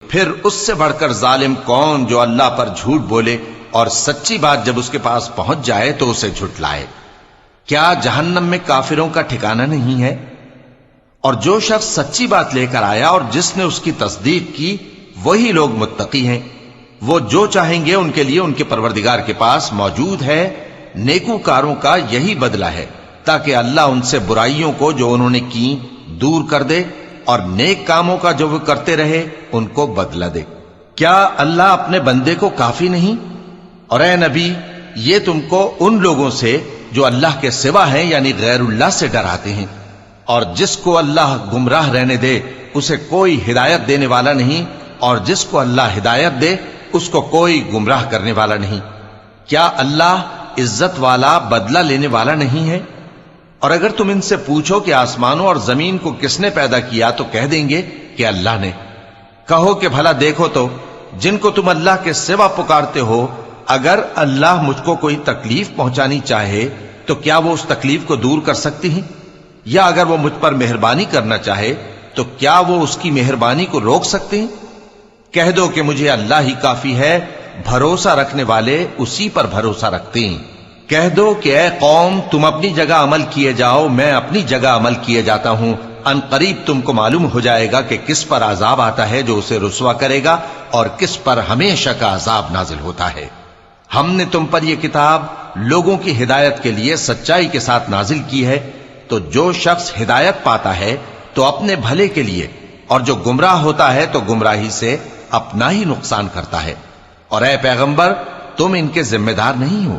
پھر اس سے بڑھ کر ظالم کون جو اللہ پر جھوٹ بولے اور سچی بات جب اس کے پاس پہنچ جائے تو اسے جھٹلائے؟ کیا جہنم میں کافروں کا ٹھکانہ نہیں ہے؟ اور جو شخص سچی بات لے کر آیا اور جس نے اس کی تصدیق کی وہی لوگ متقی ہیں۔ وہ جو چاہیں گے ان کے لیے ان کے پروردگار کے پاس موجود ہے۔ نیکوکاروں کا یہی بدلہ ہے تاکہ اللہ ان سے برائیوں کو جو انہوں نے کی دور کر دے اور نیک کاموں کا جو وہ کرتے رہے ان کو بدلہ دے۔ کیا اللہ اپنے بندے کو کافی نہیں؟ اور اے نبی، یہ تم کو ان لوگوں سے جو اللہ کے سوا ہیں یعنی غیر اللہ سے ڈراتے ہیں، اور جس کو اللہ گمراہ رہنے دے اسے کوئی ہدایت دینے والا نہیں، اور جس کو اللہ ہدایت دے اس کو کوئی گمراہ کرنے والا نہیں۔ کیا اللہ عزت والا بدلہ لینے والا نہیں ہے؟ اور اگر تم ان سے پوچھو کہ آسمانوں اور زمین کو کس نے پیدا کیا تو کہہ دیں گے کہ اللہ نے۔ کہو کہ بھلا دیکھو تو جن کو تم اللہ کے سوا پکارتے ہو، اگر اللہ مجھ کو کوئی تکلیف پہنچانی چاہے تو کیا وہ اس تکلیف کو دور کر سکتی ہیں؟ یا اگر وہ مجھ پر مہربانی کرنا چاہے تو کیا وہ اس کی مہربانی کو روک سکتے ہیں؟ کہہ دو کہ مجھے اللہ ہی کافی ہے، بھروسہ رکھنے والے اسی پر بھروسہ رکھتے ہیں۔ کہہ دو کہ اے قوم تم اپنی جگہ عمل کیے جاؤ، میں اپنی جگہ عمل کیے جاتا ہوں، ان قریب تم کو معلوم ہو جائے گا کہ کس پر عذاب آتا ہے جو اسے رسوا کرے گا اور کس پر ہمیشہ کا عذاب نازل ہوتا ہے۔ ہم نے تم پر یہ کتاب لوگوں کی ہدایت کے لیے سچائی کے ساتھ نازل کی ہے، تو جو شخص ہدایت پاتا ہے تو اپنے بھلے کے لیے، اور جو گمراہ ہوتا ہے تو گمراہی سے اپنا ہی نقصان کرتا ہے۔ اور اے پیغمبر تم ان کے ذمہ دار نہیں ہو۔